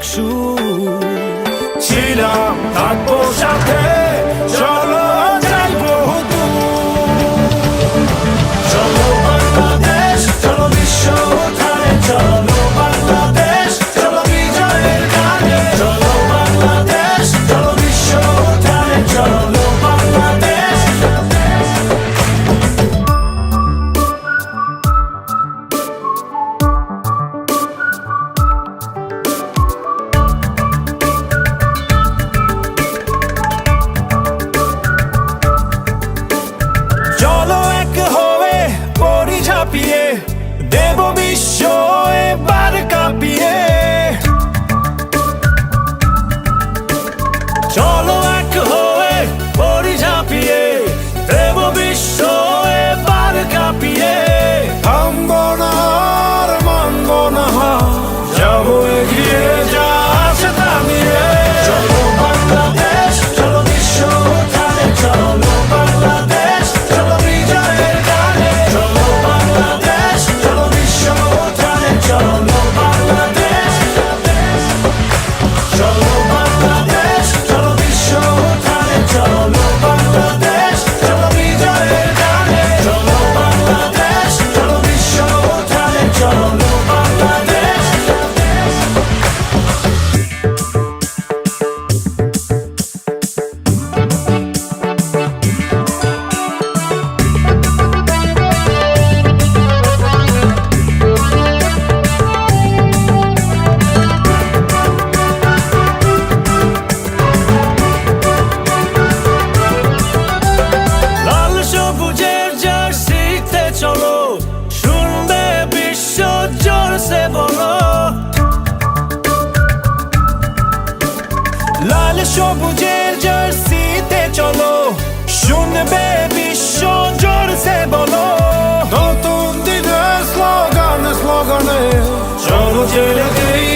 সুর ছিলাম থাকবো সাথে চলো যাইবো চলো বাংলাদেশ চলো বিশ্ব উঠানে চলো বাংলাদেশ চলো বিজয়ের গানে চলো বাংলাদেশ চলো বিশ্ব উঠানে চলো বাংলাদেশ চলো এক হয়ে পড়ি ঝাঁপিয়ে দেব বিশ্ব এবার কাঁপিয়ে চলো এক হয়ে পড়ি ঝাঁপিয়ে দেব বিশ্ব এবার কাঁপিয়ে থামবো না আর মানবো না যাবো এগিয়ে যা আছে থামিয়ে চলো বাংলাদেশ চলো বিশ্ব উঠানে চলো বাংলাদেশ চলো বিজয়ের গানে চলো বাংলাদেশ চলো বিশ্ব উঠানে চলো বাংলাদেশ চলো বাংলাদেশ চলো বিশ্ব উঠানে চলো বাংলাদেশ চলো বিজয়ের গানে চলো বাংলাদেশ চলো বিশ্ব উঠানে চলো বাংলাদেশ লাল সবুজের জার্সিতে চলো শুনবে বিশ্ব জোরসে বলো লাল সবুজের জার্সিতে চলো শুনবে বিশ্ব জোরসে বলো নতুন দিনের স্লোগানে স্লোগানে চলো জেলে দেই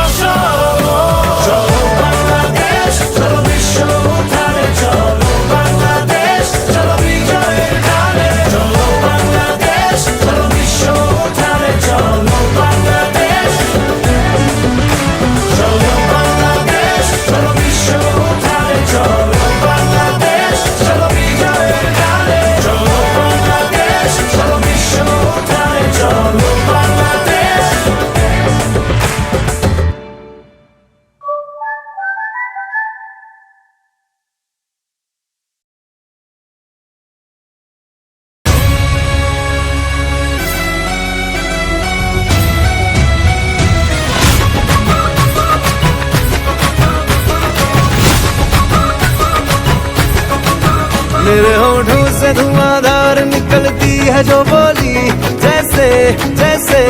আশা আলো। চলো বাংলাদেশ চলো বিশ্ব উঠানে চলো বাংলাদেশ চলো বিজয়ের গানে চলো বাংলাদেশ চলো বিশ্ব উঠানে চলো বাংলাদেশ চলো বাংলাদেশ চলো বিশ্ব উঠানে চলো বাংলাদেশ চলো বিজয়ের গানে চলো বাংলাদেশ চলো বিশ্ব উঠানে চলো বাংলাদেশ मेरे होठों से धुआंधार निकलती है जो बोली जैसे जैसे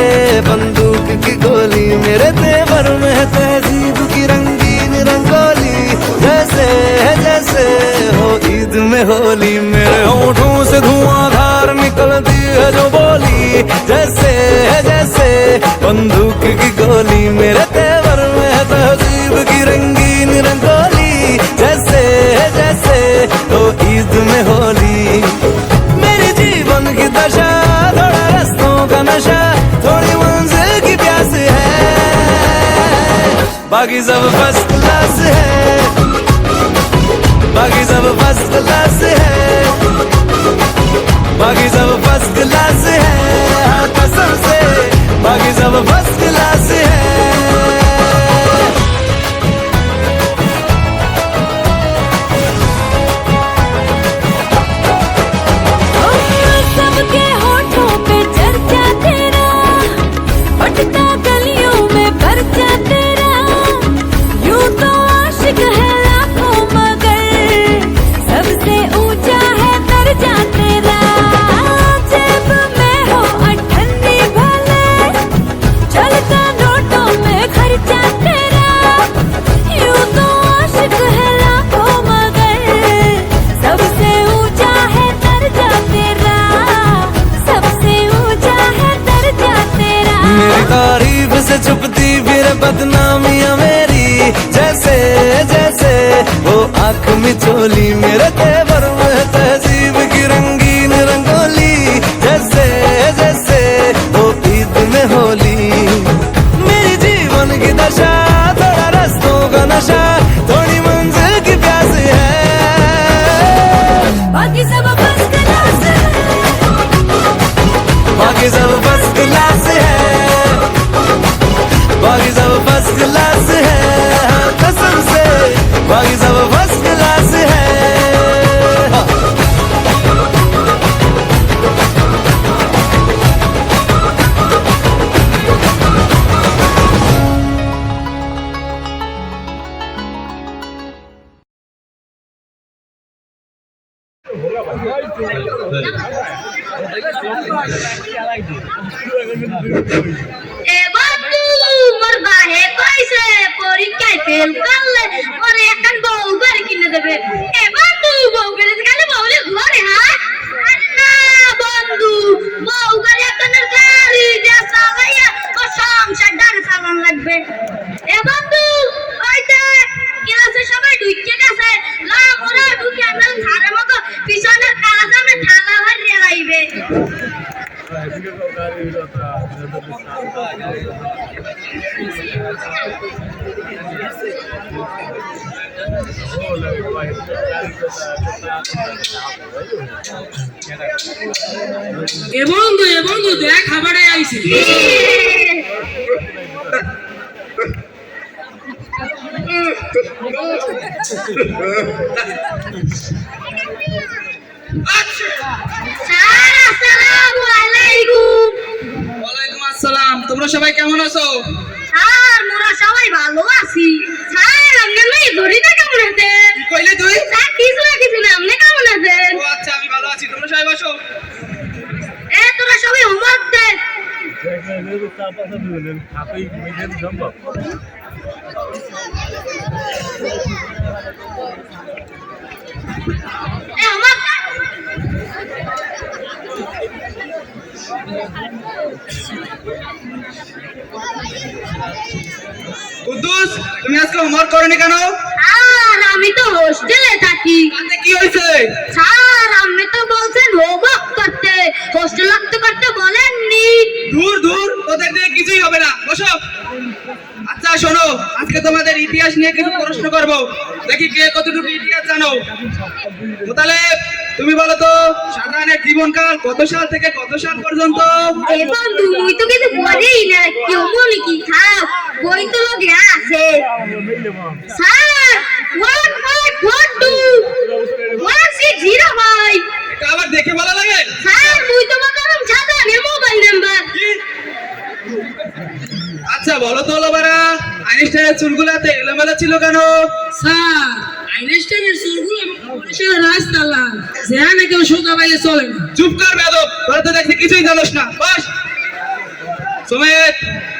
बंदूक की गोली मेरे तेवर में है तहजीब की रंगीन रंगोली जैसे जैसे हो ईद में होली मेरे होठों से धुआंधार निकलती है जो बोली जैसे जैसे बंदूक की गोली मेरे तेवर में है तहजीब की रंगीन रंगोली जैसे जैसे हो ईद में होली मेरी जीवन की दशा थोड़ा रस्तों का नशा थोड़ी मंजिल की प्यास है बाकी सब फर्स्ट क्लास है बाकी सब फर्स्ट क्लास है बाकी सब फर्स्ट क्लास है हाँ कसम से बाकी सब फर्स्ट क्लास है सबके होठों पे चर्चा तेरा भटका गलियों में पर्चा तेरा यूं तो आशिक है लाखों मगर सबसे ऊंचा है दर्जा तेरा जेब में हो अठन्नी भले चलता नोटों में এবার মোর বাহে কইছে পরীক্ষায় ফেল করলে ওরে এখন বউ বাড়ি কিনে দেবে। এবার বউ গেলে গেলে বউলে ঘরে হাত আরে না বন্ধু বউ গাড়ি এখন গাড়ি যা চালাইয়া ও সংসার ডারে চালান লাগবে। এ বন্ধু ওইটা ক্লাসে সবাই ঢুকে গেছে লা ওরা ঢুকে আনল ধারে মতো পিছনের কাজ আমি ঠালা হয়ে রাইবে। এ বন্ধু দেখ খাবারে আইছে। স্যার আসসালামু আলাইকুম। ওয়ালাইকুম আসসালাম। তোমরা সবাই কেমন আছো? স্যার মোরা সবাই ভালো আছি। স্যার আপনি মেয়ে ধরিটা কেমন আছে? কি কইলে তুই? স্যার কিছু না আপনি কেমন আছেন? ও আচ্ছা, আমি ভালো আছি। তোমরা সবাই বসো। এ তোরা সবাই হোমওয়ার্ক দে। এ হোমওয়ার্ক কুদ্দুস, তুমি আজকে হোমওয়ার্ক করনি কেন? স্যার আমি তো হোস্টেলে থাকি। আজকে কি হয়েছে? স্যার আপনি তো বলছেন হোমওয়ার্ক করতে, হোস্টেল করতে বলেননি। দূর তোদের দিয়ে কিছুই হবে না। বসো। আচ্ছা শোনো, আজকে তোমাদের ইতিহাস নিয়ে কিছু প্রশ্ন করব। দেখি কে কতটুকু ইতিহাস জানো। মোতালেব, তুমি বলো তো শাহজাহানের জীবনকাল কত সাল থেকে কত সাল পর্যন্ত? এ বন্ধু মুই তো কিছু বলেই না, কেউ বলি কি থাক বই তো লোকে আছে। স্যার 1542 এটা আবার দেখে বলা লাগে? স্যার মুই তো বললাম সাধারণ মোবাইল নাম্বার। আচ্ছা বলো তো লোবারা, আইনস্টাইনের চুলগুলাতে এলোমেলো ছিল কেন? স্যার আইনস্টাইনের চুলগুলো মানুষের রাস্তা লাল, যেখানে কেউ সোজা বাইরে চলে না। চুপ কর বেদব, তোরা তো দেখছি কিছুই জানোস না। বস। সুমিত,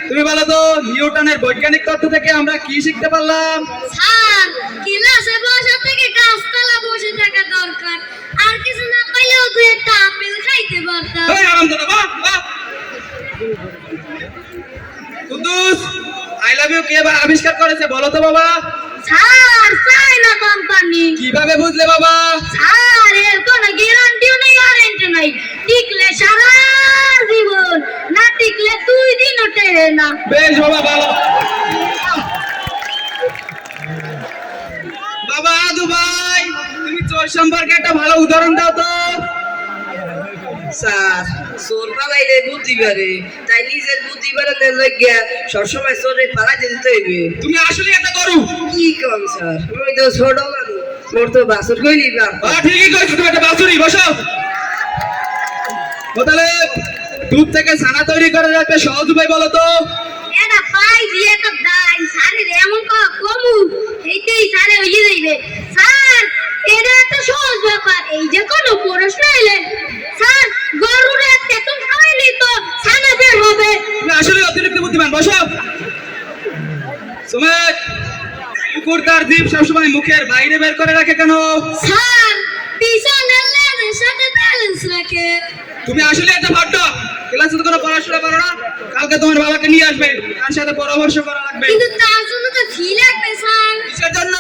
তুমি বলো তো নিউটনের বৈজ্ঞানিক তত্ত্ব থেকে আমরা কি শিখতে পারলাম? স্যার ক্লাসে বসা থেকে গাছতলা বসে থাকা দরকার, আর কিছু না পাইলেও দুই একটা আপেল খাইতে পারতাম। এই আরামদাদা, বাহ বাহ। কুদ্দুস, আই লাভ ইউ কে বা আবিষ্কার করেছে বলো তো বাবা? Sir China company. কিভাবে বুঝলে বাবা? স্যার এর কোনো গ্যারান্টিও নেই, ওয়ারেন্টি নাই। টিকলে সারা জীবন, না টিকলে 2 দিনও টেরে না। বেশ বাবা, ভালো। বাবা দুবাই, তুমি চোর সম্পর্কে একটা ভালো উদাহরণ দাও তো। স্যার চোর পালাইলে বুদ্ধি বাড়ে, তাই নিজের বুদ্ধি বাড়ানোর লাগিয়া সবসময় চোরে পালাইতে দিতে হইবে। তুমি আসলে এটা করো? কি কম স্যার, আমি তো ছোট মানুষ, মোর তো বাসর কইলি বাপ। ঠিকই কইছো, তুমি একটা বাছুরি। বসো। তাহলে দুধ থেকে ছানা তৈরি করার একটা সহজ উপায় বলো তো। এটা পাই দিয়ে তো দাই স্যারের এমন কমু এইতেই স্যারে হইয়ে যাইবে। স্যার এটা একটা সহজ ব্যাপার, এই যে কোনো প্রশ্ন এলে স্যার গরুর তেতুল খাওয়াইলে তো ছানা বের হবে। তুমি আসলে অতিরিক্ত বুদ্ধিমান। বসো। সুমিত, কুকুর তার জিভ সবসময় মুখের বাইরে বের করে রাখে কেন? স্যার পিছনের লেজের সাথে ব্যালেন্স রাখে। তুমি আসলে একটা ভদ্র। ক্লাসে তো কোনো পড়াশোনা করো না। কালকে তোমার বাবাকে নিয়ে আসবে, তার সাথে পরামর্শ করা লাগবে। কিন্তু তার জন্য তো ফি লাগবে স্যার। কিসের জন্য?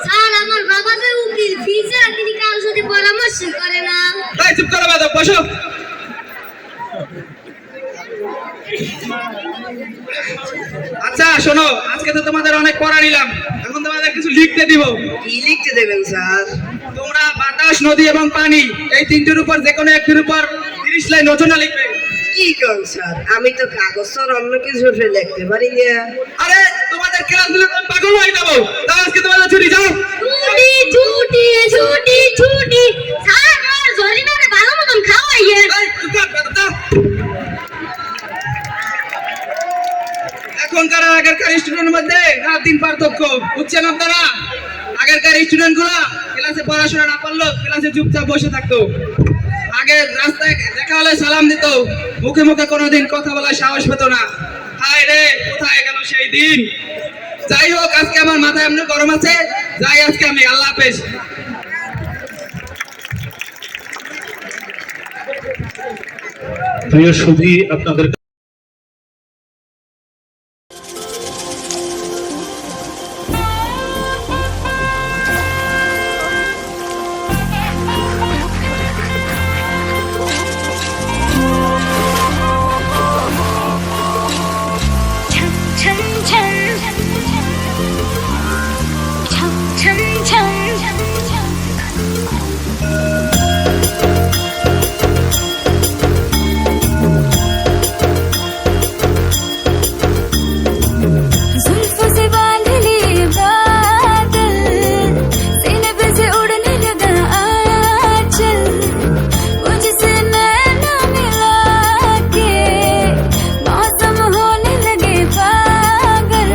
স্যার আমার বাবা যে উকিল, ফি ছাড়া তিনি কারোর সাথে পরামর্শ করে না। তাই চুপ করো বেদব। বসো। আচ্ছা শোনো, আজকে তো তোমাদের অনেক পড়া নিলাম, এখন তোমাদের কিছু লিখতে দিব। কি লিখতে দেবেন স্যার? তোমরা বাতাস, নদী এবং পানি এই তিনটির উপর যে কোনো একটির উপর 30 লাইন রচনা লিখবে। কি কম স্যার, আমি তো কাগজ স্যার অন্য কিছু লিখতে পারি না। আরে তোমাদের ক্লাসগুলো আমি পাগল হয়ে যাবো। তাও আজকে তোমাদের ছুটি। যাও। ছুটি ছুটি ছুটি ছুটি। স্যার আমার জরিমানা ভালো মতন খাওয়াইয়ে। এই, চুপ কর, বেদব। এখনকার আর আগেরকার স্টুডেন্টের মধ্যে রাত দিন পার্থক্য বুঝছেন আপনারা? আগেরকার স্টুডেন্ট গুলা ক্লাস ক্লাসে পড়াশোনা না পারলো ক্লাসে চুপচাপ বসে থাকতো। আগে রাস্তায় দেখা হলে সালাম দিত, মুখে মুখে কোনোদিন কথা বলার সাহস পেত না। হায় রে, কোথায় গেল সেই দিন। যাই হোক, আজকে আমার মাথায় এমনি গরম আছে, যাই আজকে আমি। আল্লাহ হাফেজ। প্রিয় সুধী, আপনাদের छम छम छम छम छम जुल्फ से बांध लिए बादल, सीने पे से उड़ने लगा आंचल, मुझसे नैना मिला के मौसम होने लगे पागल,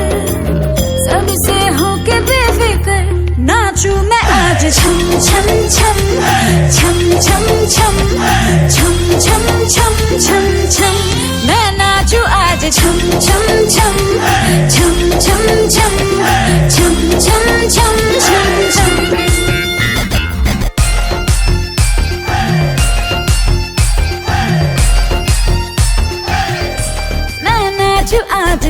सबसे होके बेफिक्र नाचूं मैं आज छम छम छम छम छम छम छम छम छम छम छम मैं नाचूं आज छम छम छम छम छम छम छम छम छम छम छम मैं नाचूं आज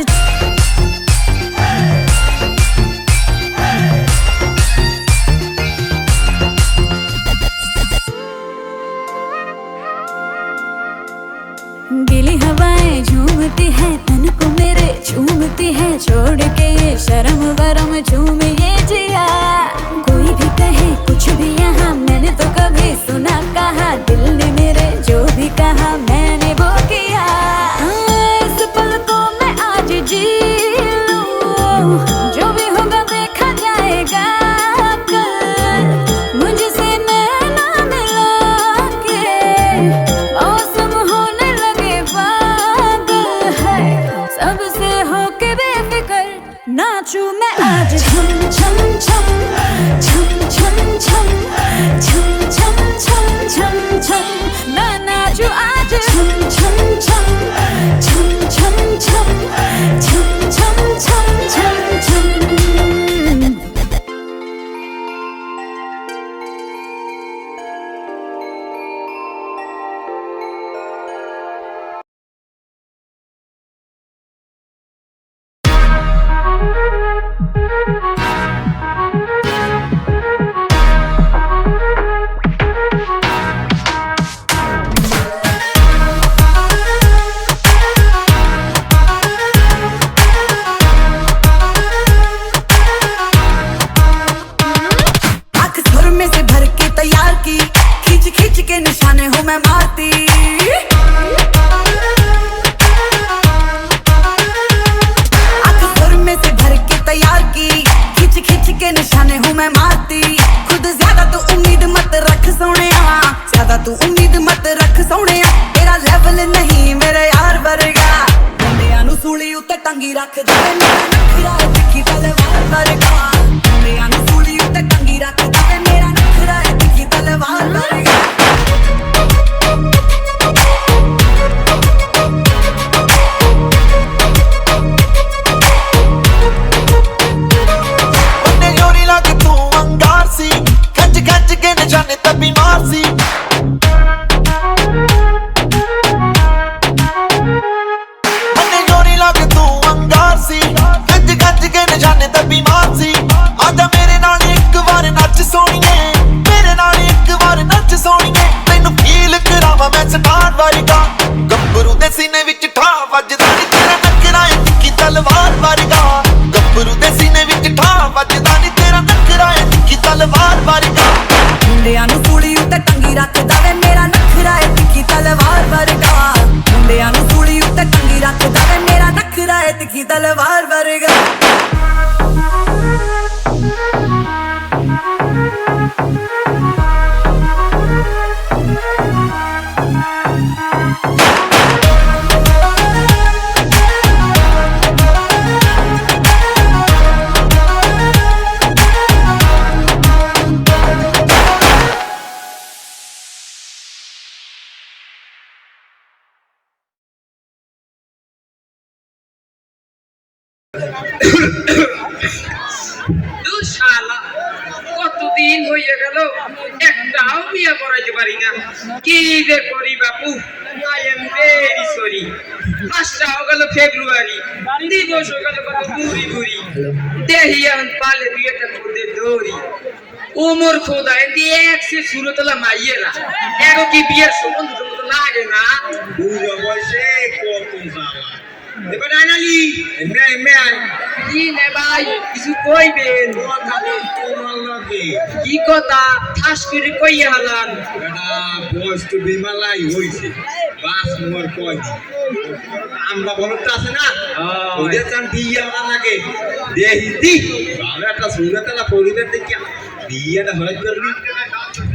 गीली हवाएं झूमती है तन को मेरे, झूमती है छोड़ के ये शर्म वरम झूम ये जिया। कोई भी कहे कुछ भी यहाँ, मैंने तो कभी सुना कहा, दिल ने मेरे जो भी कहा मैंने वो किया। इस पल को मैं आज जी लूं, जो भी होगा देखा जाएगा कल, मुझसे नैना मिला के मौसम होने लगे पागल है, सबसे होके बेफिक्र नाचूं मैं आज छम छम छम छम छम छम छम छम छम छम छम मैं नाचूं आज छम छम छम छम छम छम छम छम छम छम छम आँख सुर में से भर के तैयार की, खींच खींच के निशाने हूँ मैं मारती। आँख सुर में से भर के तैयार की, खींच खींच के निशाने हूँ मैं मारती। खुद ज्यादा तू उम्मीद मत रख सोनिया, ज्यादा तू उम्मीद मत रख सोनिया, तेरा लेवल नहीं मेरे यार वर्गा। मुंडियां नू सूली उत्ते टंगी रख दे, मेरा नखरा है तिखी तलवार वर्गा। मुंडियां नू सूली उत्ते टंगी रख दे, मेरा नखरा है तिखी तलवार वर्गा। ਉਹਨੇ ਜੋੜੀ ਲਾ ਕੇ ਤੂੰ ਅੰਗਾਰ ਸੀ, ਖੱਜ ਖੱਜ ਕੇ ਨਿਸ਼ਾਨੇ ਤਾਂ ਬਿਮਾਰ ਸੀ। শালা কতদিন হয়ে গেল একটাও বিয়ে করাইতে পারি না কি যে করি বাপু আই এম ভেরি সরি মাসটা হয়ে গেল ফেব্রুয়ারি দিবস হয়ে গেল কত বুড়ি বুড়ি দেহি এখন পালে বিয়েটা করতে দৌড়ি ওমর খোদা এদি একসে সুরতলা মাইয়েরা এগো কি বিয়ের সম্বন্ধ লাগে না বুড়ো বয়সে কত জ্বালা এবার আনালি মেয়ে কি নে ভাই কিছু কইবেন কথা তোমার লাগে কি কথা ঠাস করে কইয়া হালান এটা বয়স তো বিমালাই হইছে বাস মোর কই আমরা বলতে আছে না ওদের চান বিয়ে হওয়া লাগে দেহিতি ভালো একটা সুরতলা পরিবার দেখি বিয়েটা হয়ে করবি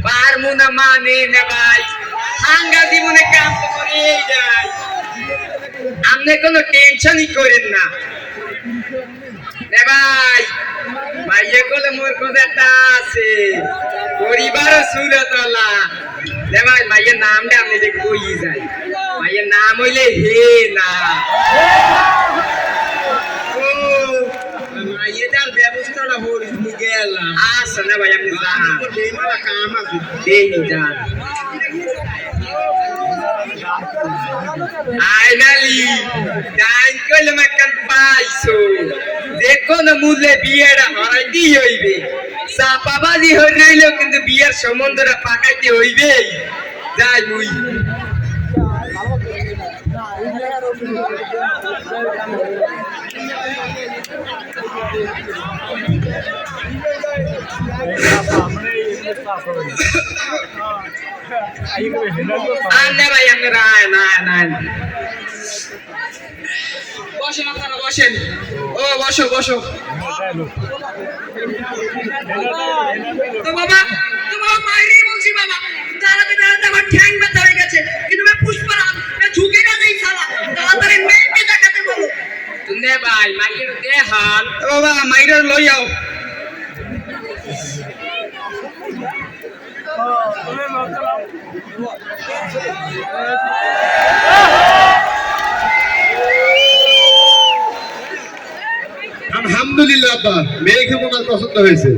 পারমু না মানে না ভাই হাঙ্গা জীবনে কাম তো করেই যায় আপনি কোনো টেনশনই করেন না রে ভাই ভাইয়ে কোলে মোর কোথাটা আছে পরিবারও সুরতলা রে ভাই ভাইয়ের নামটা আপনি যে কই যায় ভাইয়ের নাম হইলে হে না ও মাইয়েটার ব্যবস্থাটা হরিস মু গেলাম আচ্ছা না ভাই আপনি যান বেমালা কাম আছে দেহি যান ফাইনালি টাইম কইলে মাকান পাইছো যে কোন মূল্যে বিয়েটা হরাইতে হইবে চাপাবাজি হই রইলেও কিন্তু বিয়ের সম্বন্ধটা পাকাইতে হইবেই যাই মুই আন্না ভাই আপনি না বসেন আপনারা বসেন ও বসো বসো তো বাবা মাইরেই বলছি বাবা দাঁড়াতে দাঁড়াতে আমার ঠ্যাং ব্যথা হয়ে গেছে কিন্তু मैं পুষ্পরাজ मैं ঝুঁকে না দেই শালা তাড়াতাড়ি মেয়েকে দেখাতে বলো তুমি ভাই মাইরের দেহান বাবা মাইরের লই আও আলহামদুলিল্লাহ আব্বা মেয়েকে তোমার পছন্দ হয়েছে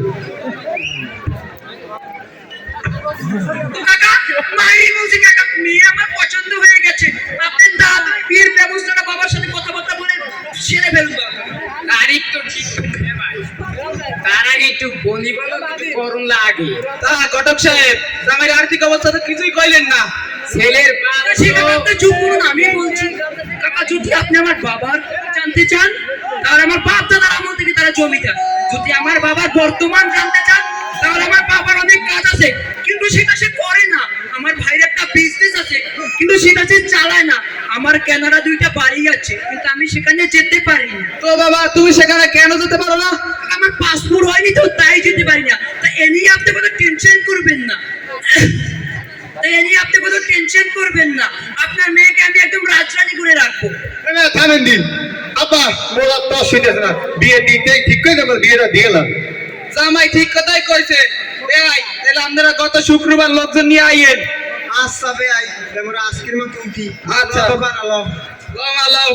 কাকা মাইরি বলছি কাকা মেয়ে আমার পছন্দ হয়ে গেছে আপনার দাদ বিয়ের ব্যবস্থাটা বাবার সাথে কথাবার্তা বলে সেরে ফেলবো তারিখ তো ঠিক হয়েছে ভাই তার আগে একটু বনি বলো করুন লাগে তা ঘটক সাহেব আমার আর্থিক অবস্থা তো কিছুই কইলেন না ছেলের বাবা সেখানে আপনি চুপ করুন আমি বলছি কাকা যদি আপনি আমার বাবার জানতে চান তাহলে আমার বাপ দাদার আমল থেকে তারা জমিদার যদি আমার বাবার বর্তমান জানতে চান তাহলে আমার বাবার অনেক কাজ আছে কিন্তু সেটা সে করে না আমার ভাইয়ের একটা বিজনেস আছে কিন্তু সেটা সে চালায় না আমার কানাডা 2টা বাড়ি আছে কিন্তু আমি সেখানে যেতে পারি না তো বাবা তুমি সেখানে কেন যেতে পারো না আমার পাসপোর্ট হয়নি তো তাই যেতে পারি না তা এ নিয়ে আপনি কোনো টেনশন করবেন না আপনার মেয়েকে আমি একদম রাজরানী করে রাখবো থামেন দিন আব্বা মোরা তো শুনেছ না বিয়ে দিতেই ঠিক করে দেবো বিয়েটা দিলাম জামাই ঠিক কথাই কইছে এই তাহলে আপনারা গত শুক্রবার লোকজন নিয়ে আইয়েন আচ্ছা বে আই আমরা আজকের মতো উঠি আচ্ছা। বানালো লাও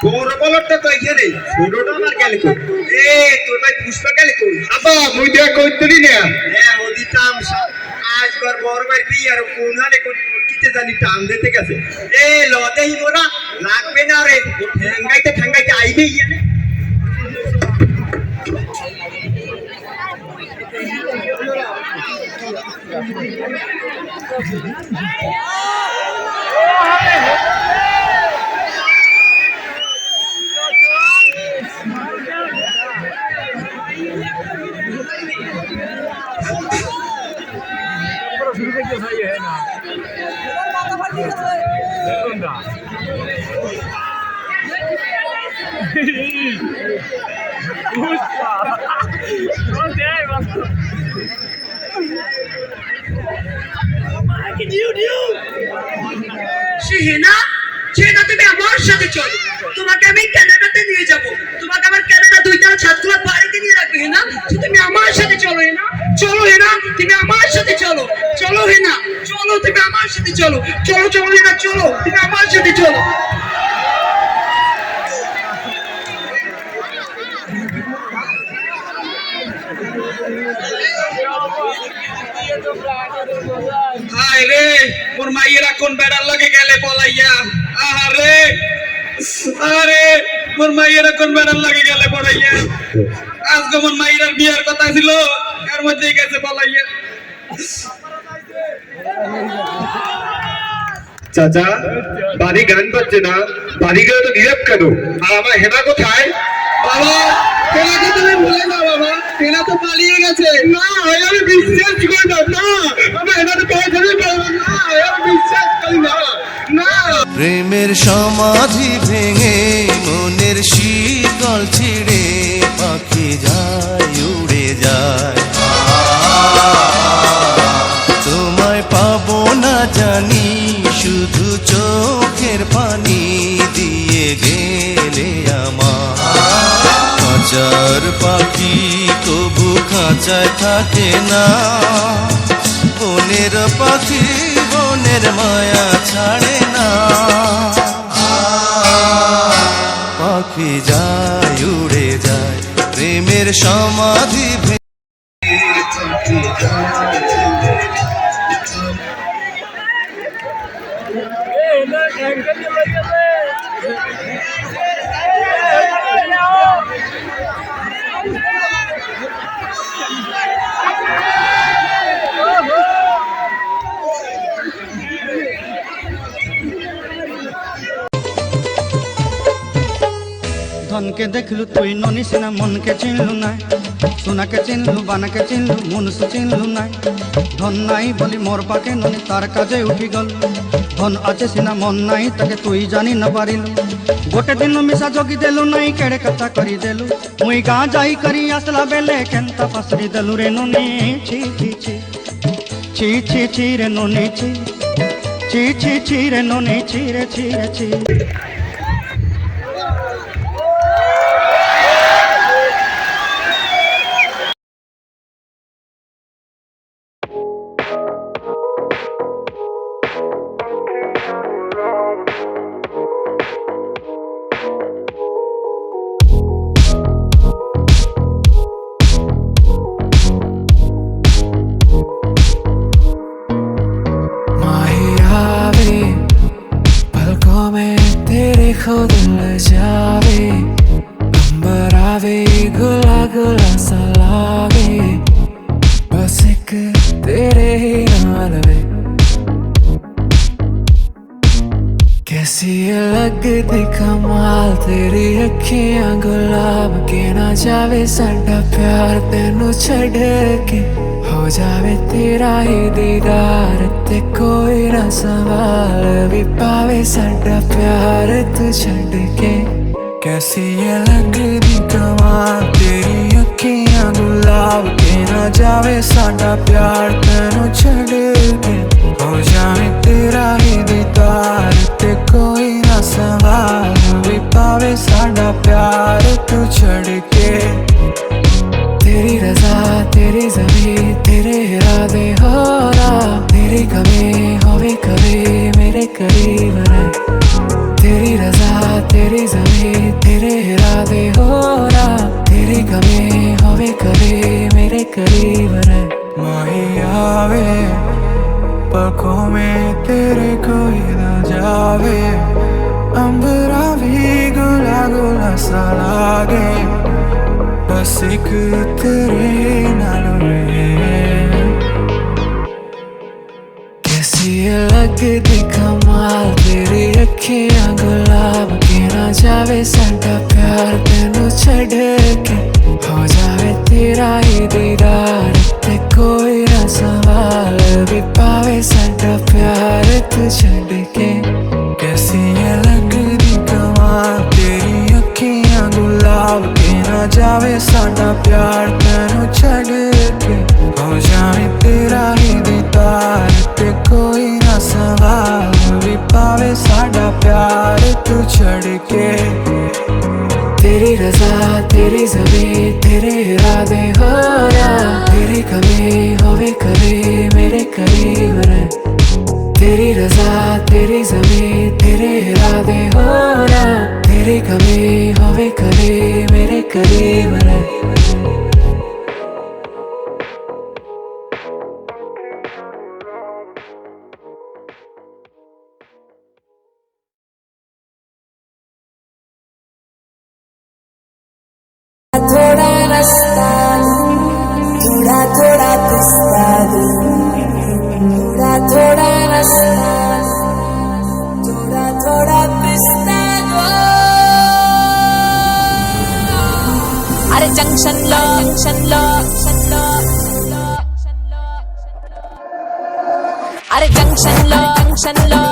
বড় বলটা তো এখানে ছোটটা আমার গেলে কই এ তোর ভাই পুষ্পা গেলে কই আব্বা মুই দেখ কইতলি না হ্যাঁ ওদি কাম আজ কর বড় ভাই বি আর কোন হালে কোন কিতে জানি টান দিতে গেছে এ লতেই মোরা লাগবে না রে ঠ্যাঙ্গাইতে আইবে ইয়ানে সেহেনা সেহেনা তুমি আমার সাথে চলো, তোমাকে আমি কানাডাতে নিয়ে যাব, তোমাকে আমার কানাডা 2টা ছাত্র বাড়িতে নিয়ে রাখবে। হেনা তুমি আমার সাথে চলো, হেনা চলো, হেনা তুমি আমার সাথে চলো, চলো হেনা চলো, তুমি আমার সাথে চলো, চলো চলো হেনা চলো, তুমি আমার সাথে চলো। হায় রে, মোর মাইয়েরা কোন বেড়ার লাগে গেলে পলাইয়া। আরে আরে, মোর মাইয়েরা কোন বেড়ার লাগে গেলে পলাইয়া। আজকে মোর মাইয়ের বিয়ার কথা ছিল, এর মধ্যেই গেছে পলাইয়া। চাচা, বাড়ি গান বাজছে না, বাড়ি গেলে তো নীরব কেন? আর আমার হেনা কোথায়? বাবা, হেনাকে তুমি ভুলে না বাবা, হেনা তো পালিয়ে গেছে। না, আমি বিশ্বাস করি না। না, আমি হেনাকে পৌঁছাতে পারবো না। আমি বিশ্বাস করি না। না, প্রেমের সমাধি ভেঙে মনের শীতল ছিঁড়ে পাখি যায় উড়ে যায়। তোমায় পাবো না জানি, শুধু চোখের পানি দিয়ে গেলে আমার। খাঁচার পাখি তবু খাঁচায় থাকে না, বনের পাখি বনের মায়া ছাড়ে না। পাখি যায় উড়ে যায়, প্রেমের সমাধি ধনকে দেখলু তুই ননিস না, মনকে চিনলু নাই, সোনাকে চিনলু বানাকে চিনলু, মনুষ্য চিনলু নাই। ধন নাই বলি মোর পাকে ননি তার কাজে উঠি গল, ধন আছে সিনা মন নাই তাকে তুই জানি না পারিলু। গোটে দিন মিশা জগি দেলু নাই, কেড়ে কথা করি দেলু, মুই গাঁ যাই করি আসলা বেলে কেনতা পাসরি দেলু রে ননি। ছি ছি ছি ছি ছি ছি রে ননি, ছি ছি ছি ছি রে ননি, ছি রে ছি রে ছি। खुद ल जावे, अंबर आवे, गुला गुला सा लागे, बस एक तेरे ही नाल वे। कैसी लगदी कमाल तेरी अखियां गुलाब के, ना जावे साडा प्यार तेनू छड़ के, हो जावे तेरा ही दीदार ते कोई ना सवाल भी पावे साडा प्यार तू छड़ के। कैसी ये लगदी कमाल तेरी अखियां गुलाब के, ना जावे साडा प्यार तेनू छड़ के, हो जावे तेरा ही दीदार ते कोई ना सवाल भी पावे साडा प्यार तू छड़ के। तेरी रजा तेरी ज़मीं तेरे इरादे हो रहा, तेरी कमी होवे कभी मेरे करीब रहे। तेरी रजा तेरी ज़मीं तेरे इरादे हो रहा, तेरी कमी होवे कभी मेरे करीब रहे। माही आवे पलकों में तेरे कोई ना जावे, अंबरा भी गुला गुला सा लागे, बस एक तेरे नाल वे। कैसी लगदी कमाल तेरी अखियां गुलाब के, ना जावे साडा प्यार तेनू छड़ के, हो जावे तेरा ही दीदार ते कोई ना सवाल भी पावे साडा प्यार तू छड़ के। कैसी लगदी कमाल तेरी अखियां गुलाब जावे साडा प्यार तेनू छड़ के हो जाए तेरा ही दीदार ते कोई ना सवाल भी पावे साडा प्यार तू छड़ के तेरी रजा तेरी ज़मीं तेरे इरादे हो रहा तेरी कमी होवे कभी मेरे करीब रह तेरी रजा तेरी ज़मीं तेरे इरादे हो रहा तेरी कमी होवे कभी मेरे करीब रह थोड़ा रास्ता थोड़ा थोड़ा पिस्ता थोड़ा थोड़ा रास्ता थोड़ा थोड़ा पिस्ता अरे जंक्शन लो अरे जंक्शन लो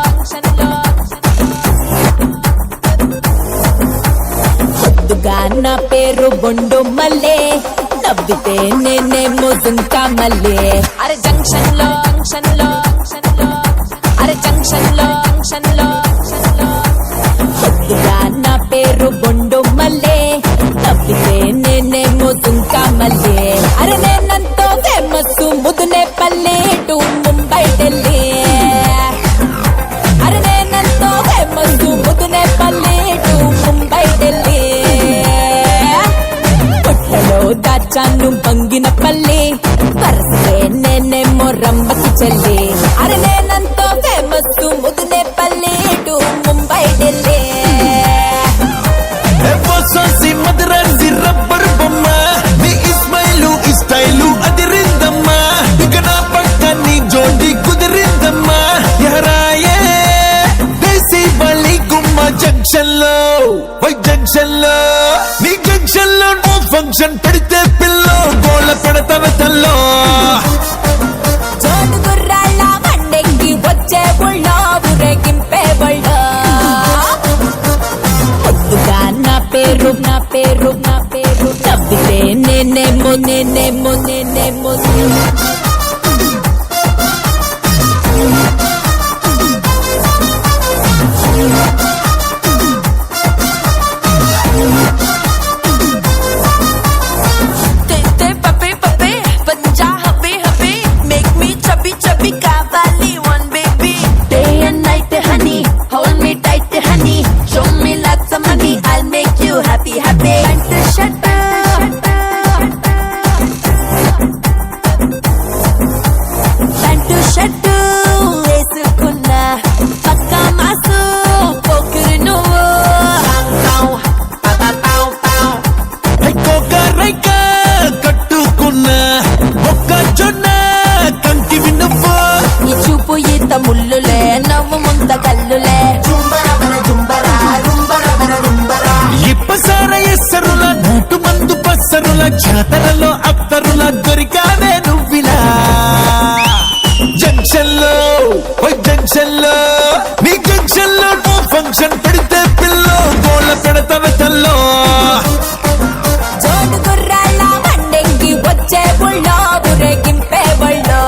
దుగాన పేరు బొండు మల్లే నవ్వితే నేనేమో దుంకా మల్లే అరే జంక్షన్ లో అరే జంక్షన్ లో దుగాన పేరు బొండు మల్లే నవ్వితే నేనేమో దుంకా మల్లే అరే నేనంతో ఫేమస్ ముదునే పల్లె టు ముంబై ఢిల్లీ అరే నేనంతో ఫేమస్ ముదునే పల్లె టు ముంబై ఢిల్లీ దాచాను బంగిన పల్లి పరసే నేనేమో రంబకి చెల్లి అరే నేనంతో ఫేమస్ ముదునే పల్లి టు ముంబై ఢిల్లీ పోసోసి మదరాసి రబ్బర్ బొమ్మ నీ ఇస్మైలు ఇస్టైలు అదిరిందమ్మా ఇక నా పక్క నీ జోడి కుదిరిందమ్మా ఎహరాయే దేశీ బలి గుమ్మ జంక్షన్ లో వై జంక్షన్ లో నీ జంక్షన్ లో ఓ ఫంక్షన్ పెడితే పిల్లో గోళ పెడతవ తల్లో జోడు గుర్రాల బండెక్కి వచ్చే బుళ్ళో ఊరేగింపే బుళ్ళో పొద్దుగా నా పేరు నవ్వితే నేనేమో ముల్లులే నవ్వు ముంద కల్లులే ఇప్పసార ఎస్సరుల నాటు మందు పస్సరుల జాతరలో అత్తరుల దొరికానే నువ్విలా జంక్షన్ లో జంక్షన్ లో నీ జంక్షన్ లో ఓ ఫంక్షన్ పెడితే పిల్లో గోళ్ళ పెడతవ తల్లో జోడు గుర్రాల బండెక్కి వచ్చే బుళ్ళో ఊరేగింపే బుళ్ళో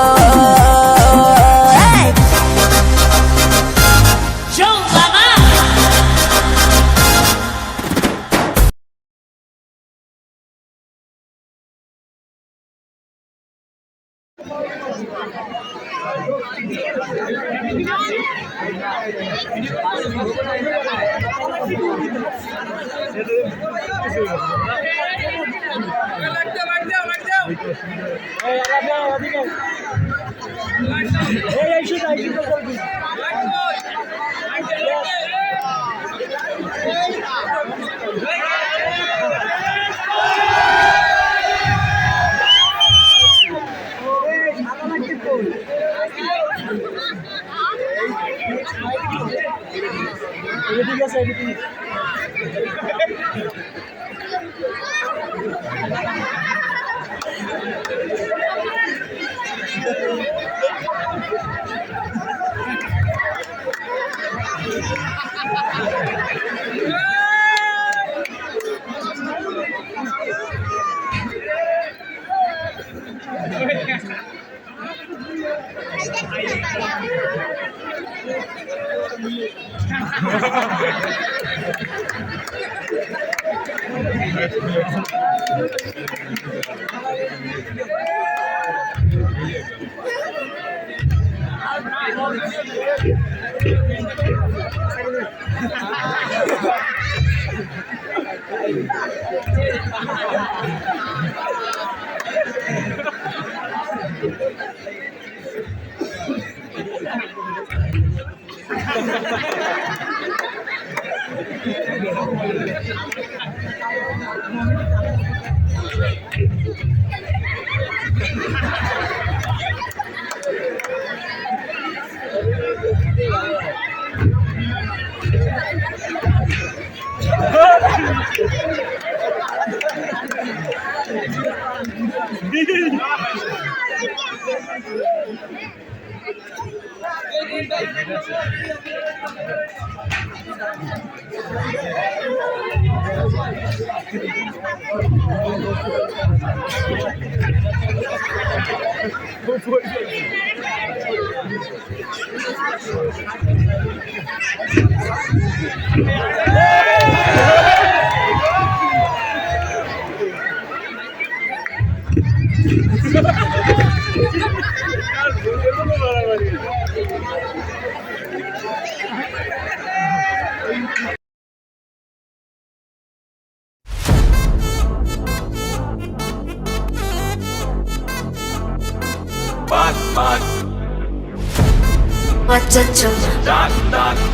Wachacho,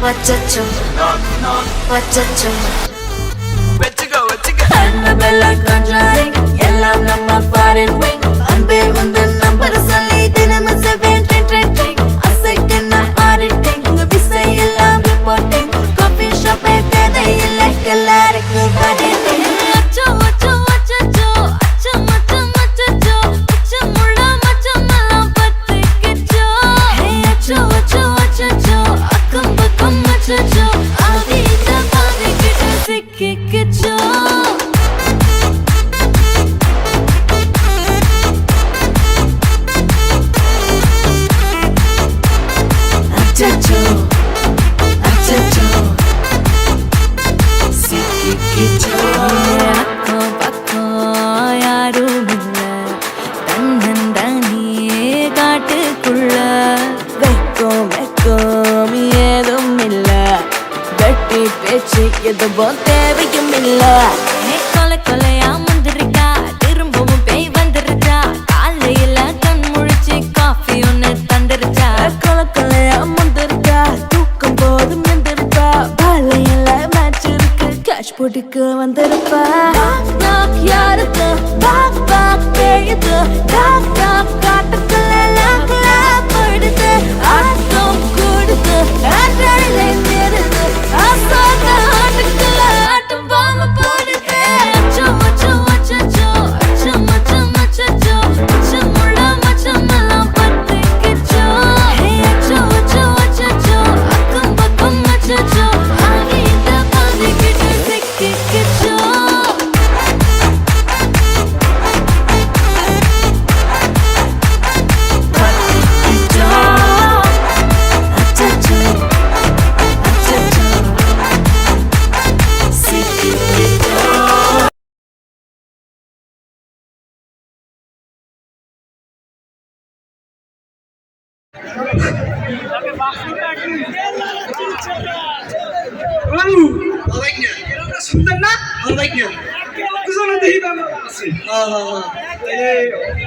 wachacho, wachacho. Annabella conjuring, yellam namma foreign wing. Anbe undu number solli dinam 7 asekna auditing, visay ellam reporting. Coffee shop e kadai illa kalaric budgeting. Acho acho wachacho, acho macho machacho, acho mulla macho mallam pattikcho. Hey acho acho wachacho, akam bakam machacho, avita pavi kitu sikkicho. Achacho, achacho, sikkicho. Akko pakko yarum illa, tannandaniye kaattukulla. Vekkom vekkom edum illa, vetti pechu eduvum theviyum illa. Kole koleya mundirikka, thirumbavum pei vandirucha. Kaalayila kan mulichi coffee onnu thandirucha. Kole koleya mundirikka, தூக்கம் போதும் எந்திருப்பா. பாலையில match இருக்கு, cash போட்டுக்கு வந்திருப்பா. Knock knock யாருக்கு, பாக் பாக் பேயுது. Knock knock காட்டுக்குள்ள லாக்லா போயிடுது. ஆட்டம் கூடுது, ஆட்டாளில நிறுது. ஆசாக ஆட்டுக்குள்ள ஆட்டம் பாம்பு போடுது. அச்சோ அச்சோ அச்சச்சோ, அச்சோ மச்சோ மச்சச்சோ, அச்சோ முள்ள மச்சோ எல்லாம் பத்திக்கிச்சோ. ஹே அச்சோ அச்சோ அச்சச்சோ, அக்கம் பக்கம் மச்சச்சோ, ஆகிட்ட பாதிக்கிட்டு சிக்கிக்கிச்சோ. பத்திக்கிச்சோ, அச்சச்சோ, அச்சச்சோ, சிக்கிக்கிச்சோ. বাবু সুন্দর না দুজনে দেখি ভালো আছে তাহলে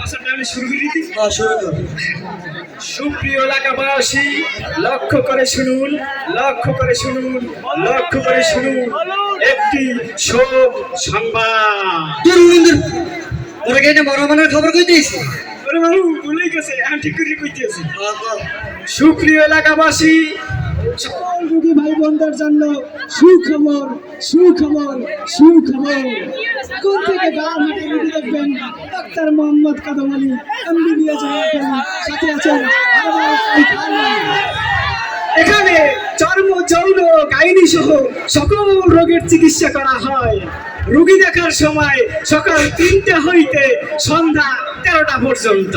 আসাটা আমি শুরু করে দিই। সুপ্রিয় এলাকাবাসী, লক্ষ্য করে শুনুন, লক্ষ্য করে শুনুন, লক্ষ্য করে শুনুন একটি শোক সংবাদ। ওরা কেটে বড় মানের খবর কই দিয়েছি। ওরে বাবু ভুলেই গেছে, আমি ঠিক করে কইতেছি। সুপ্রিয় এলাকাবাসী, সকল রোগী ভাই বোনদের জন্য সুখবর সুখবর সুখবর। কোন থেকে গান হাটে রোগী দেখবেন ডাক্তার মোহাম্মদ কাদম আলী এমবিবিএস সাথে আছেন এখানে চর্ম যৌন গাইনি সহ সকল রোগের চিকিৎসা করা হয়। রোগী দেখার সময় সকাল 3টা হইতে সন্ধ্যা 13টা পর্যন্ত।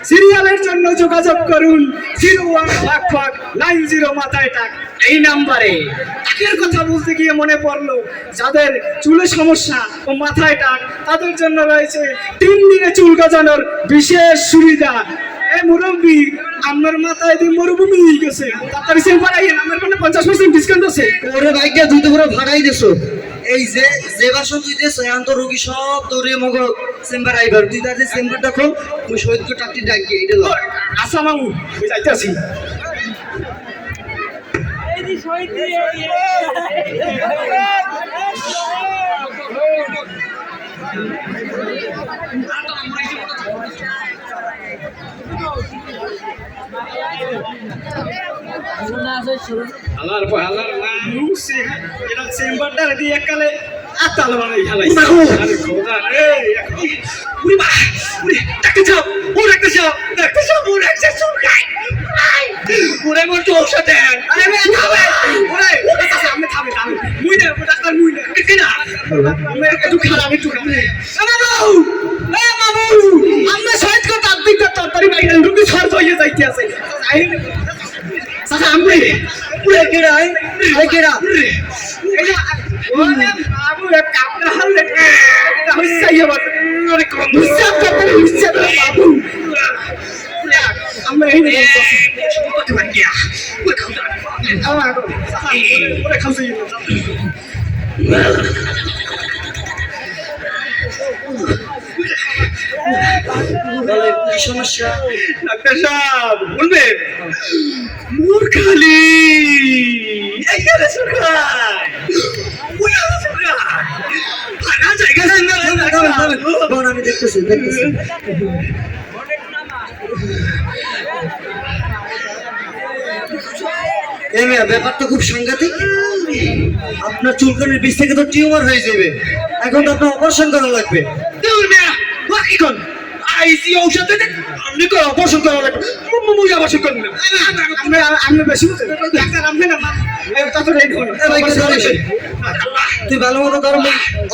সিরিয়ালের জন্য যোগাযোগ করুন 015590 মাথায় টাক এই নাম্বারে। টাকের কথা বলতে গিয়ে মনে পড়লো, যাদের চুলের সমস্যা ও মাথায় টাক তাদের জন্য রয়েছে 3 দিনে চুল গজানোর বিশেষ সুবিধা। এই মুরব্বী, আমার মাথায় দিয়ে মরুভূমি হয়ে গেছে, তাড়াতাড়ি চেম্বার আইয়েন, আমার কোনো 50% ডিসকাউন্ট আছে। ওরে ভাইকে তুই তো পুরো ভাগাই দিছো। এই যে বাসন তুই দেছো এখন তো রোগী সব দৌড়ে মগ চেম্বার আইবার, তুই তাদের চেম্বারটা খোল, তুই শহীদকে টাকটি ডাকি এটা লো। আচ্ছা মামু, আমি যাইতেছি। হালার হালার মানুষ এরা চেম্বারটা রেডি এককালে আতাল বানাই হালাই। আরে খোদা রে, উরি মা, উরি ডাক্তার যাও, ও ডাক্তার যাও, ডাক্তার যাও, ও ডাক্তার চুল খাই। ওরে মোর তো ঔষধ দেন। আরে মে থামে, ওরে আমি থামে থামে, মুই না ডাক্তার মুই না কি না, আমি একটু খারাপ একটু খারাপ। মামু, এ মামু, আমরা শহীদ কো তাবদিক তরকারি বাইরে রুগী সর্ব হয়ে যাইতে আছে। সাসা আমরে পুরে কেডা আই কেডা এই যে ওরে বাবু এক কাপড় হালে এটা হইছাইয়া বাত ওরে কোন হিসাব করতে হিসাব বাবু আমরা এই না করতে পারি কি ওই খাওয়া আমার ওরে খাওয়াই বলে কি সমস্যা? ডাক্তার সাহেব বলবেন মূর্খালি এইখানে সুরকার ওই সুরকার ভাড়া জায়গা না আমি দেখতেছি দেখতেছি। এই মেয়ে ব্যাপার তো খুব সাংঘাতিক। আপনার চুলকানির বীজ থেকে তো টিউমার হয়ে যাবে, এখন তো আপনার অপারেশন করা লাগবে। দূর মেয়া বাকি কোন আইসি ঔষধ দে আপনি তো অপারেশন করা লাগবে। মুই অপারেশন করব না, আমি বেশি ডাক্তার আপনি না তত রেড হন। তুই ভালো মতো ধর,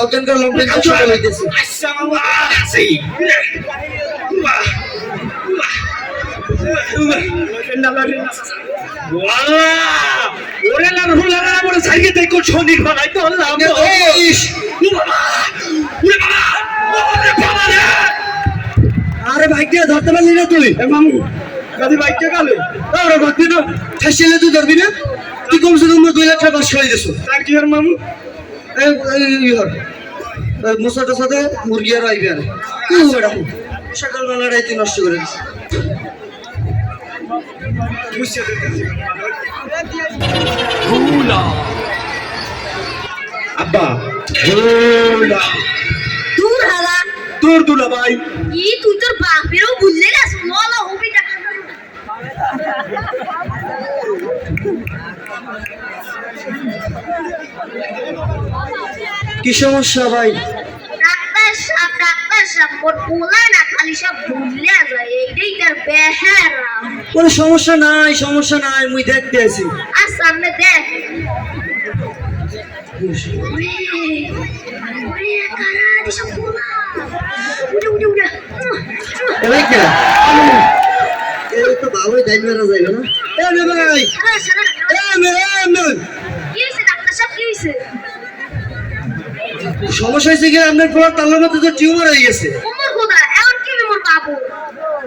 অজ্ঞান করে লম্পেন চলে হইতেছি। আচ্ছা মামা আছি ওরে লাভ হলো না বলে সাইকে দেখো ছনির বানাই তো লাভ ওইশ ওরে বাবা ওরে বাবা রে। আরে বাইকটা ধরতে পারলি না তুই? মামু গাদি বাইকটা গেল আরে ধরবি না, ঠেসিলে তুই ধরবি না? তুই কমসে কম 2 লাখ টাকা সই দিছো। তার কি আর মামু মশাটার সাথে মুরগি আর আইবে আর সকালবেলাটাই তুই নষ্ট করে দিস। আব্বা দূর হারা তোর দুলা ভাই কি তুই তোর বাপেরও বুঝলে না বলো হবিটা কি সমস্যা ভাই? ডাক্তার সাহেব মোর পোলা না খালি সব ভুলে যায় এইটাই তার বেহারা। কোনো সমস্যা নাই, সমস্যা নাই, মুই দেখতে আছি। আর সামনে দেখ তো ভালোই দায়িত্ব যাইবে না। ভাই সমস্যা হয়েছে কি? আপনার পুরো তালের মধ্যে তো টিউমার হয়ে গেছে।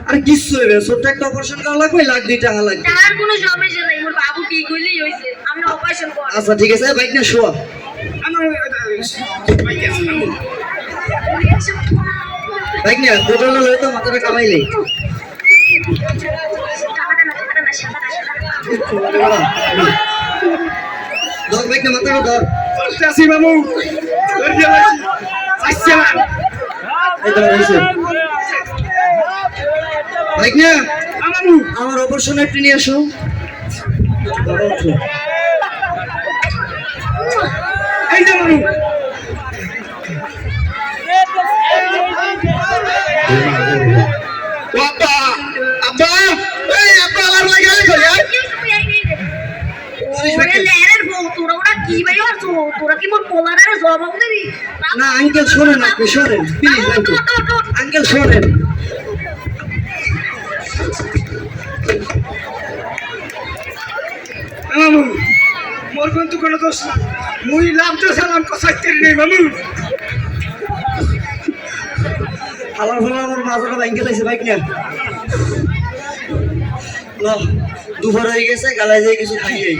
আরে কিচ্ছু হইবে, ছোট্ট একটা অপারেশন করা লাগবে, লাখ 2 টাকা লাগবে। তার কোনো সমস্যা নাই, মোর বাবু ঠিক হইলেই হইছে, আমরা অপারেশন করব। আচ্ছা ঠিক আছে, বাইক না শোয়া। বাইক না পেট্রোল না লইতো মাথাটা কামাইলে। ধর বাইক না মাথাটা ধর। আসি মামু বাইক না আমার অপারেশন একটু নিয়ে আসো। এই যে মামু আব্বা আব্বা এই আব্বা আলার লাগা কই আর ওরে লেরের বউ তোরা ওরা কি ভাই আছো তোরা কি মোর পোলারে জবাব দিবি না আঙ্কেল শোনেন, আপনি শোনেন প্লিজ। আঙ্কেল শোনেন, মামু মোর কিন্তু কোনো দোষ না মুই লাভ তো সালাম কসাইতে নেই মামু আলার ফলে আমার মাথাটা ভাঙকে লাইছে বাইক না লো দুপুর হয়ে গেছে গালায় যাই কিছু খাই যাই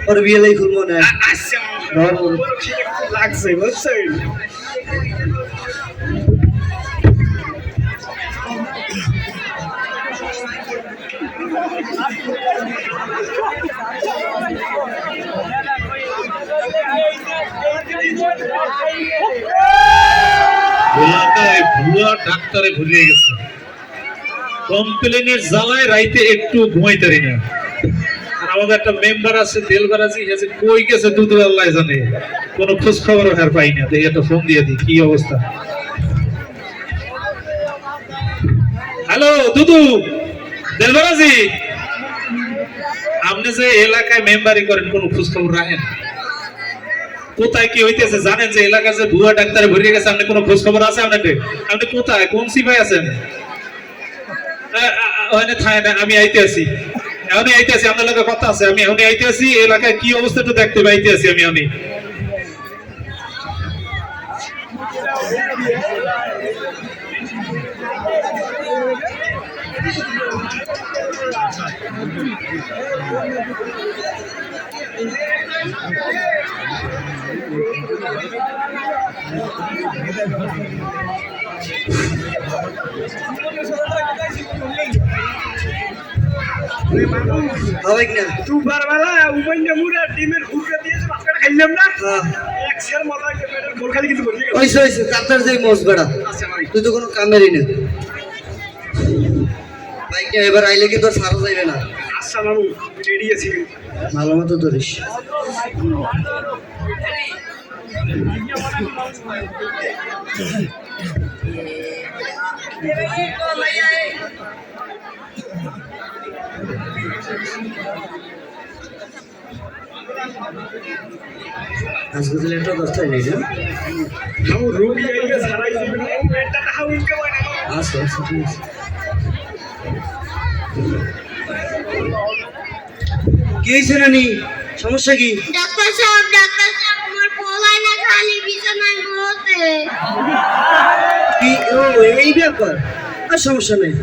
ওর বিয়ে লাই খুলবো না আচ্ছা লাগছে বুঝছেন এলাকায় ভুয়া ডাক্তারে ভুলিয়ে গেছে কমপ্লেনের জ্বালায় রাইতে একটু ঘুমাইতে পারি না আর আমাদের একটা মেম্বার আছে তেলবারাজি আছে কই গেছে দুধ আল্লাহ জানে কোনো খোঁজ খবর আর পাই না দেখি একটা ফোন দিয়ে দিই কি অবস্থা হ্যালো দুদু তেলবারাজি আপনি যে এলাকায় মেম্বারি করেন কোনো খোঁজ খবর রাখেন কোথায় কি হইতেছে জানেন যে এলাকার যে ভুয়া ডাক্তারে ভরিয়ে গেছে আপনি কোনো খোঁজ খবর আছে আপনাদের আপনি কোথায় কোন সিপাই আছেন আমি আইতে আছি এখনই আইতে আছি আপনার এলাকায় কথা আছে আমি এখনই আইতে আছি এলাকায় কি অবস্থা একটু দেখতে পাইতে আছি আমি দুবার বেলা উমাইয়া মুড়া ডিমের হুড়কা দিয়েছে মাঝখানে খাইলাম না এক সের মজা গোল খালি কিন্তু বলি ওইসে ওইসে কাতার যাই মোস বেড়া তুই তো কোনো কামেরই না বাইকটা এবার আইলে কি তোর সারা যাইবে না আচ্ছা মামু রেডি আছি ভালো মতো ধরিস আজকে তো লেটটা দশটায় নেই না আমার রোগী আইলে সারাই দিবে না পেটটা হাউ ইনকা মানে আচ্ছা আচ্ছা ঠিক আছে কি হয়েছে নানি সমস্যা কি ডাক্তার সাহেব আমার পোলাই না খালি বিছানায় ঘুমোতে কি ও এই ব্যাপার আর সমস্যা নেই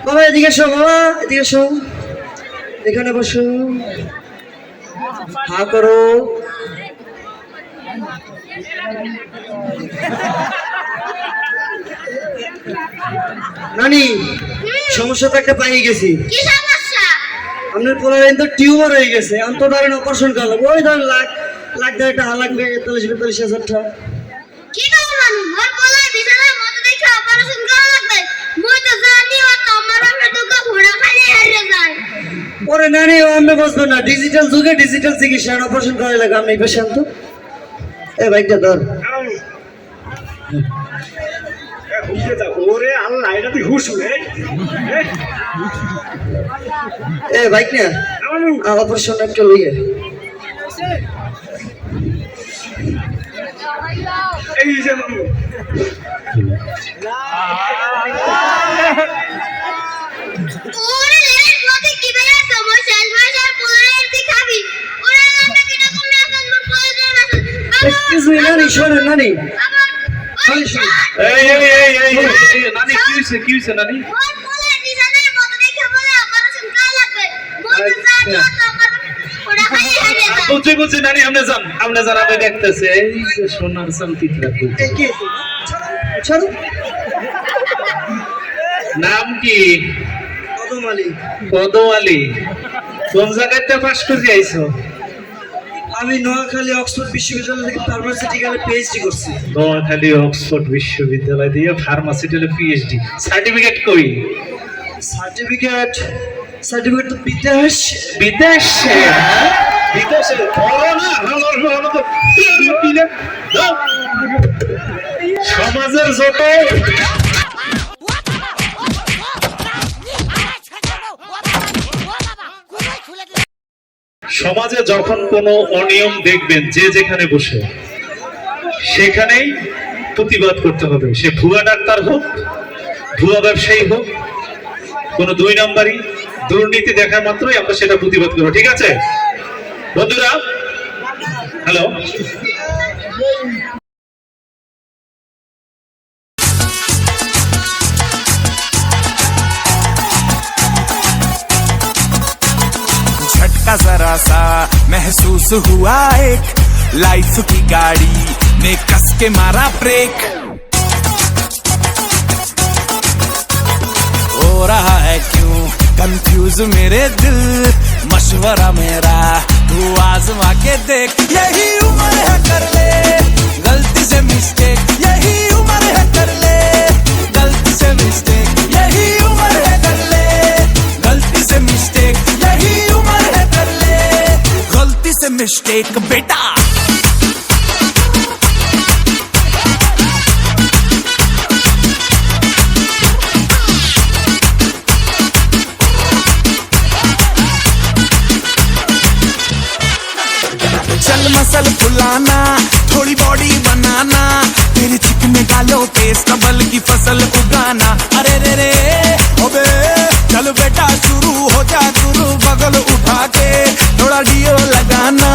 বাবা এদিকে এসো বাবা এদিকে এসো এখানে বসো হা করো নানি সমস্যা তো একটা পাই গেছি কি সমস্যা আপনার পোলার তো টিউমার হয়ে গেছে অন্ত ধরেন অপারেশন করলাম ওই ধরেন লাখ দেড় টাকা লাগবে 40-45 হাজার টাকা কি করব মানু মোর পোলাই বিছানায় মতো দেখে অপারেশন করা লাগবে মই তো জানি ও তো আমার তো ঘোড়া খালি হারিয়ে যায় পরে নানি আমরা বুঝবো না ডিজিটাল যুগে ডিজিটাল চিকিৎসা অপারেশন করা লাগে আপনি পেশেন্ট তো এ বাইকটা ধর ওরে আল্লাহ এটা তুই হুশ এ বাইক না অপারেশন একটা লইয়ে এই যে মামু ওরে লেট মতে কি বেলা সমস্যা আর পোলাই তুই খাবি ওরে না কি রকম মেসেজ মোর পোলাই দেন এক্সকিউজ মি নানি শোনেন নানি নানি কি হইছে নানি মোর পোলাই বিছানায় মতো দেখে বলে অপারেশন করা লাগবে মই তো জানি ও তো আমার ঘোড়া খালি হারিয়ে যায় বুঝছি নানি আপনি যান আমি দেখতেছি এই যে সোনার শান্তিটা কি ছাড়ো নাম কি কদম আলী কোন জায়গাতে পাস করে আইছো আমি নোয়াখালী অক্সফোর্ড বিশ্ববিদ্যালয় থেকে ফার্মাসিউটিক্যালে পিএইচডি করছি নোয়াখালী অক্সফোর্ড বিশ্ববিদ্যালয় দিয়ে ফার্মাসিউটিক্যালে পিএইচডি সার্টিফিকেট কই সার্টিফিকেট তো বিদেশে সমাজের যত সমাজে যখন কোনো অনিয়ম দেখবেন যে যেখানে বসে সেখানেই প্রতিবাদ করতে হবে সে ভুয়া ডাক্তার হোক ভুয়া ব্যবসায়ী হোক কোনো দুই নম্বরই দুর্নীতি দেখা মাত্রই আমরা সেটা প্রতিবাদ করবো ঠিক আছে বন্ধুরা হ্যালো, झटका जरा सा महसूस हुआ एक, लाइफ की गाड़ी ने कस के मारा ब्रेक। हो रहा है क्यों कंफ्यूज मेरे दिल, मशवरा मेरा तू आजमा के देख। यही उम्र है कर ले गलती से मिस्टेक, यही उम्र है कर ले गलती से मिस्टेक, यही उम्र है कर ले गलती से मिस्टेक, यही उम्र है कर ले गलती से मिस्टेक बेटा। चल मसल फुलाना, थोड़ी बॉडी बनाना, तेरे चिकने गालों पे स्टबल की फसल उगाना। अरे रे रे ओबे चल बेटा शुरू हो जा शुरू, बगल उठा के थोड़ा डियो लगाना,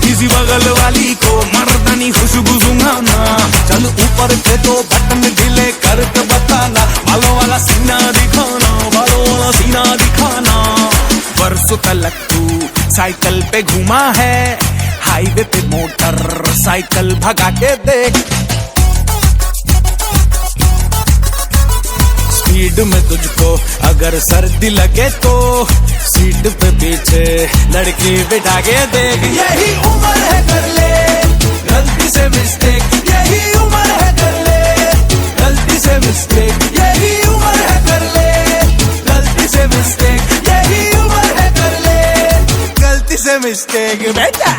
किसी बगल वाली को मर्दानी खुशबू सुंघाना। चल ऊपर से तो बटन ढीले करके बताना, बालों वाला सीना दिखाना, बालों वाला सीना दिखाना। बरसों तक तू साइकिल पे घूमा है, हाईवे पे मोटर साइकिल भगा के देख। स्पीड में तुझको अगर सर्दी लगे तो सीट पे पीछे लड़की बिठा के देख। यही उम्र है कर ले गलती से मिस्टेक, यही उम्र है कर ले गलती से मिस्टेक, यही उम्र है कर ले गलती से मिस्टेक, यही उम्र है कर ले गलती से मिस्टेक बेटा।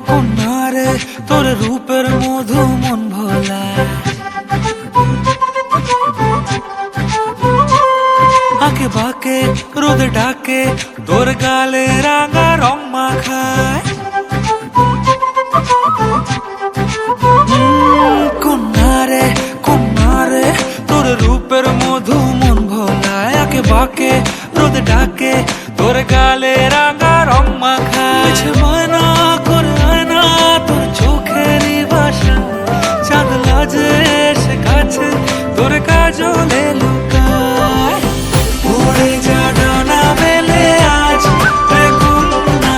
কন্যারে তোর রূপের মধু মন ভোলা আঁকে বাঁকে রোদ ডাকে তোর গালে রাঙা রং মাখায় কন্যারে কন্যারে তোর রূপের মধু মন ভোলায় আঁকে বাঁকে রোদ ডাকে তোর গালে রাঙা রং মাখায় ময়না করে আয়না তোর চোখেরই ভাষা চাঁদ লাজে এসে কাছে তোর কাজলে লুকায় উড়ে যা ডানা মেলে আজ রে কন্যা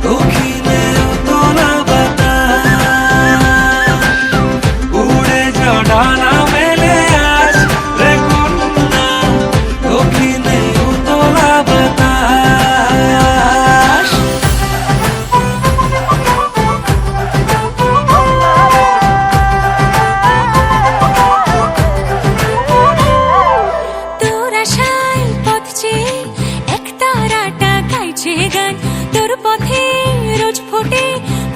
দক্ষিণে তোলা বাতাস উড়ে যা ডানা মেলে আজ রে কন্যা দক্ষিণে তোলা বাতাস তোর আশায় পথ চেয়ে একতারাটা গাইছে গান তোর পথে রোজ ফোটে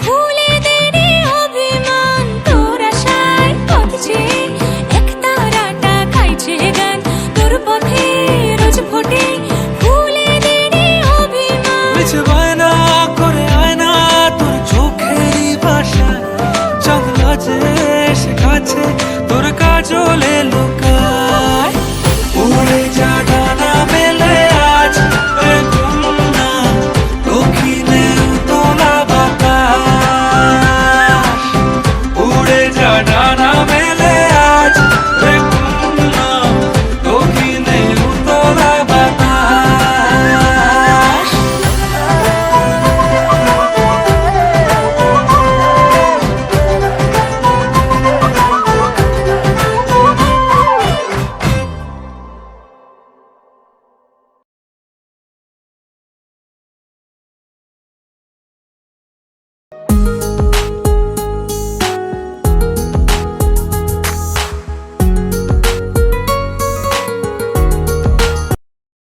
ফুলেদের অভিমান তোর আশায় পথ চেয়ে একতারাটা গাইছে গান তোর পথে রোজ ফোটে ফুলেদের অভিমান মিছে বায়না করে আয়না তোর চোখেরই ভাষা চাঁদ লাজে এসে কাছে তোর কাজলে লুকায়